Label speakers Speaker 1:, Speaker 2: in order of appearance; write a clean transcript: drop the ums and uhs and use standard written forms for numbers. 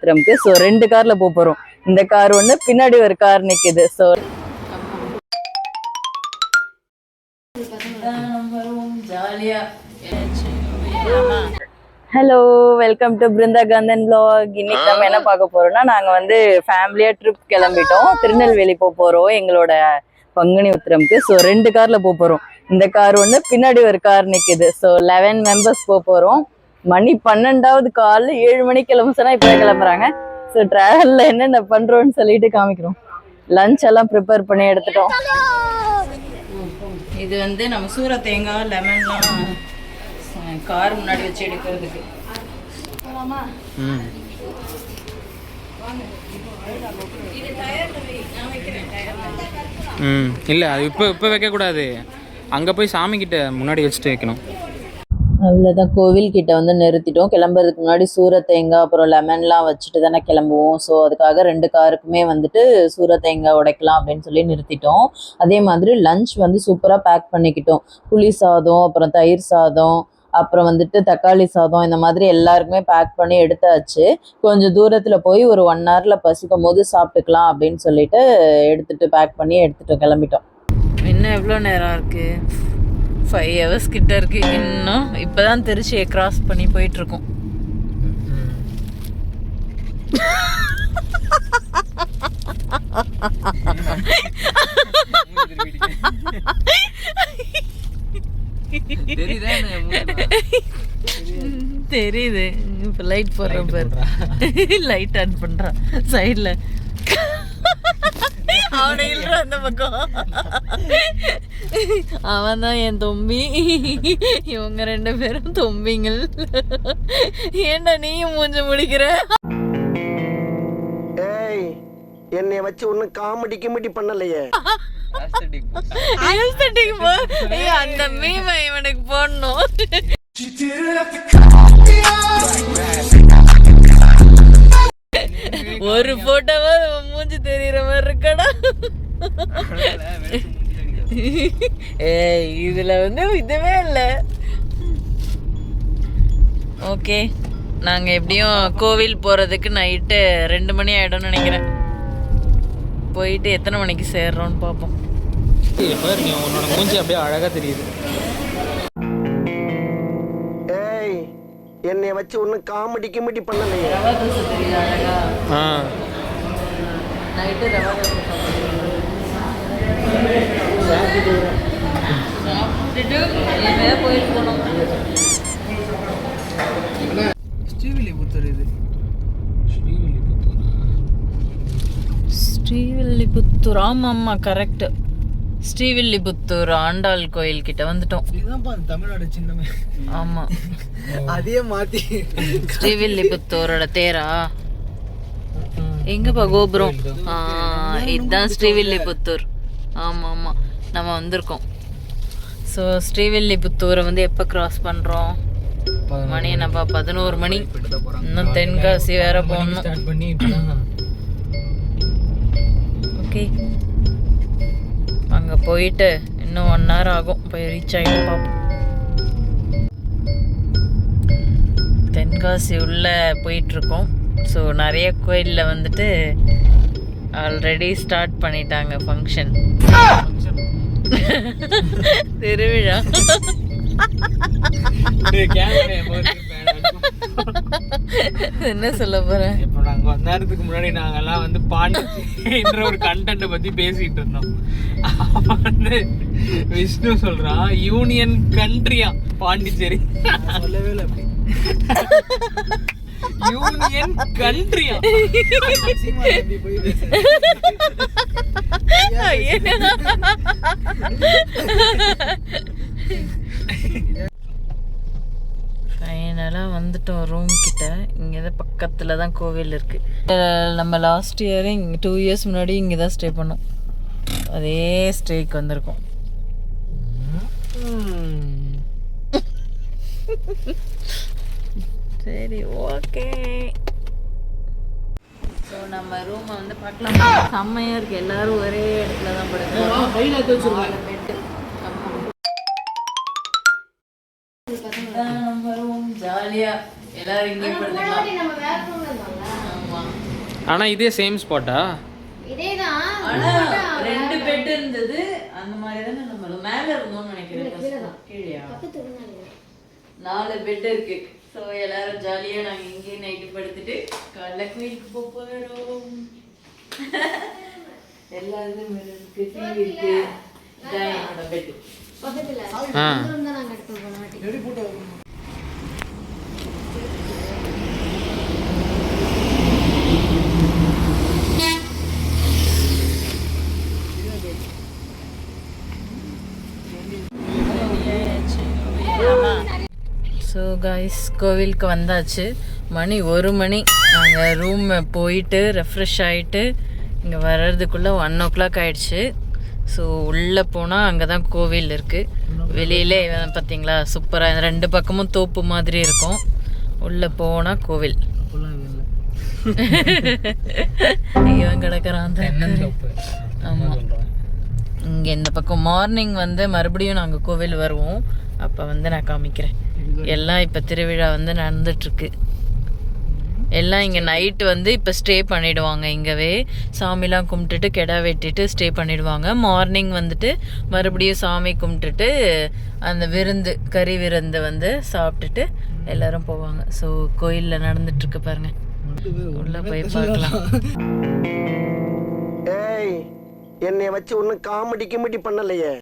Speaker 1: உத்திரம்க்கு. So 2 கார்ல போறோம். இந்த கார் ஒண்ணு, பின்னாடி ஒரு கார் நிக்குது. ஸோ ஜாலியா. Hello, welcome to Brinda Kandan vlog. இன்னைக்கு நம்ம என்ன பார்க்க போறோம்னா, நாங்க வந்து ஃபேமிலியா ட்ரிப் கிளம்பிட்டோம். திருநெல்வேலி போறோம் எங்களோட பங்குனி உத்திரம்க்கு. ஸோ 2 கார்ல போறோம். இந்த கார் ஒண்ணு, பின்னாடி ஒரு கார் நிக்குது. ஸோ 11 மெம்பர்ஸ் போறோம். மணி 12வது கால், 7 மணிக்கு கிளம்ப சொன்னா இப்ப கிளம்புறாங்க. ஸோ டிராவல்ல என்னென்ன பண்றோம்னு சொல்லிட்டு காமிக்கிறோம். லஞ்ச் எல்லாம் ப்ரிப்பேர் பண்ணி எடுத்துட்டோம். இது வந்து நம்ம சூர தேங்காய் லெமன்லாம் கார் முன்னாடி வச்சு எடுக்கிறதுக்கு.
Speaker 2: இல்லை அது இப்போ வைக்கக்கூடாது. அங்கே போய் சாமி கிட்ட முன்னாடி வச்சுட்டு வைக்கணும்.
Speaker 1: அவ்வளோதான், கோவில் கிட்ட வந்து நிறுத்திட்டோம். கிளம்புறதுக்கு முன்னாடி சூர தேங்காய் அப்புறம் லெமன்லாம் வச்சுட்டு தானே கிளம்புவோம். ஸோ அதுக்காக 2 காருக்குமே வந்துட்டு சூர தேங்காய் உடைக்கலாம் அப்படின்னு சொல்லி நிறுத்திட்டோம். அதே மாதிரி லஞ்ச் வந்து சூப்பராக பேக் பண்ணிக்கிட்டோம். புளி சாதம், அப்புறம் தயிர் சாதம், அப்புறம் வந்துட்டு தக்காளி சாதம், இந்த மாதிரி எல்லாருக்குமே பேக் பண்ணி எடுத்தாச்சு. கொஞ்சம் தூரத்தில் போய் ஒரு 1 hourல பசிக்கும் போது சாப்பிட்டுக்கலாம் அப்படின்னு சொல்லிட்டு எடுத்துட்டு பேக் பண்ணி எடுத்துட்டோம், கிளம்பிட்டோம். இன்னும் எவ்வளோ நேரம் இருக்கு? 5 hours கிட்ட இருக்கு. இன்னும் இப்பதான் திருச்சியை கிராஸ் பண்ணி போயிட்டு இருக்கோம். தெரியுது. இப்ப லைட் போடுறேன் பாரு. லைட் ஆன் பண்றான் சைட்ல. அவனை இல்ல அந்த பக்கம். அவன் தான் என் தொம்பி. இவங்க 2 பேரும் தொம்பிங்கள். ஏண்டா நீயும் மூஞ்ச முடிக்கிற?
Speaker 3: ஏய், என்னை வச்சு ஒன்னும் காமெடி கிமெடி பண்ணலையே.
Speaker 1: அந்த மீமை இவனுக்கு போடணும். ஒரு போட்டோவா மூஞ்சி தெரியற மாதிரி இருக்கடா. ஏய், இதுல வந்து இதுவே இல்லை. ஓகே, நாங்க எப்படியும் கோவில் போறதுக்கு நைட்டு 2 மணி ஆயிடும்னு நினைக்கிறேன். போயிட்டு எத்தனை மணிக்கு சேர்றோம்னு பார்ப்போம்.
Speaker 2: உன்னோட மூஞ்சி அப்படியே அழகா தெரியுது.
Speaker 3: ஏய், என்னை வச்சு ஒன்னும் காமெடி கிமெடி பண்ணலையே.
Speaker 1: ரவா தோசை தெரியுது அழகா. நைட்டு ரவா தோசை சாப்பிட்டுட்டு கோயிலுக்கு போனோம்.
Speaker 2: ஸ்ரீவில்லிபுத்தூர். இது
Speaker 1: ஸ்ரீவில்லிபுத்தூர். ஆமா கரெக்ட். ஸ்ரீவில்லிபுத்தூர் ஆண்டாள் கோயில் கிட்ட வந்துட்டோம்.
Speaker 2: தமிழ்நாடு சின்னமே.
Speaker 1: ஆமா,
Speaker 2: அதே மாத்தி
Speaker 1: ஸ்ரீவில்லிபுத்தூரோட தேரா எங்கப்பா கோபுரம்? இதுதான் ஸ்ரீவில்லிபுத்தூர். ஆமா நம்ம வந்திருக்கோம். ஸோ ஸ்ரீவில்லிபுத்தூரை வந்து எப்போ கிராஸ் பண்ணுறோம்? மணி என்னப்பா 11 மணி. இன்னும் தென்காசி வேற போகணும். ஓகே, அங்கே போயிட்டு இன்னும் 1 hour ஆகும். போய் ரீச் ஆகிட்டு பார்ப்போம். தென்காசி உள்ளே போயிட்டுருக்கோம். ஸோ நிறைய கோயிலில் வந்துட்டு ஆல்ரெடி ஸ்டார்ட் பண்ணிட்டாங்க ஃபங்க்ஷன், திருவிழா. என்ன சொல்ல போறேன்?
Speaker 2: இப்போ நாங்க கொஞ்ச நேரத்துக்கு முன்னாடி நாங்கெல்லாம் வந்து பாண்டிச்சேரின்ற ஒரு கண்டென்ட் பத்தி பேசிட்டு இருந்தோம். வந்து விஷ்ணு சொல்றான் யூனியன் கண்ட்ரியா பாண்டிச்சேரி. சொல்லவே இல்லை அப்படி. யூனியன் கண்ட்ரியா? ஃபைனலாக வந்துட்டோம் ரூம் கிட்ட. இங்கே தான் பக்கத்தில் தான் கோவில் இருக்குது. நம்ம லாஸ்ட் இயர் இங்கே 2 years முன்னாடி இங்கே தான் ஸ்டே பண்ணோம். அதே ஸ்டேக்கு வந்திருக்கோம். சரி, ஓகே. ஸோ நம்ம ரூமை வந்து பார்க்கலாம். செம்மையாக இருக்குது. எல்லோரும் ஒரே இடத்துல தான் படுக்கிறோம். பெட்டு. நம்ம ரூம் ஜாலியாக எல்லாரும் இங்கே படுத்துக்கலாம். ஆமாம், ஆனால் இதே சேம் ஸ்பாட்டா?
Speaker 4: இதேதான்.
Speaker 1: ஆனா 2 பெட் இருந்தது அந்த மாதிரி தானே. நம்ம மேல இருந்தோம்னு நினைக்கிறேன். கீழயா? 4 பெட் இருக்கு. ஸோ எல்லாரும் ஜாலியா நாங்க இங்கே நைட்டு படுத்துட்டு காலைல கோயிலுக்கு போறோம். எல்லாரும் இருக்கு, டிவி இருக்கு. இதான் என்னோட பெட்.
Speaker 4: பக்கத்துல
Speaker 2: ஆ
Speaker 4: இருந்தா நாங்க எடுத்து போனோம்.
Speaker 1: ஸோ காய்ஸ் கோவிலுக்கு வந்தாச்சு. மணி 1 மணி. நாங்கள் ரூம் போயிட்டு ரெஃப்ரெஷ் ஆகிட்டு இங்கே வர்றதுக்குள்ளே 1 o'clock ஆயிடுச்சு. ஸோ உள்ளே போனால் அங்கே தான் கோவில் இருக்குது. வெளியிலே பார்த்தீங்களா சூப்பராக 2 பக்கமும் தோப்பு மாதிரி இருக்கும். உள்ளே போனால் கோவில். இவன் கிடக்கிறான். ஆமாம், இங்கே இந்த பக்கம் மார்னிங் வந்து மறுபடியும் நாங்கள் கோவில் வருவோம். அப்போ வந்து நான் காமிக்கிறேன். எல்லாம் இப்போ திருவிழா வந்து நடந்துட்டுருக்கு. எல்லாம் இங்கே நைட்டு வந்து இப்போ ஸ்டே பண்ணிவிடுவாங்க. இங்கேவே சாமிலாம் கும்பிட்டுட்டு கெடா வெட்டிட்டு ஸ்டே பண்ணிவிடுவாங்க. மார்னிங் வந்துட்டு மறுபடியும் சாமி கும்பிட்டுட்டு அந்த விருந்து கறி விருந்து வந்து சாப்பிட்டுட்டு எல்லோரும் போவாங்க. ஸோ கோயிலில் நடந்துட்டுருக்கு பாருங்கள். உள்ளே போய் பார்க்கலாம்.
Speaker 3: ஏய் என்னை வச்சு ஒன்னும் காமெடி பண்ணலையே.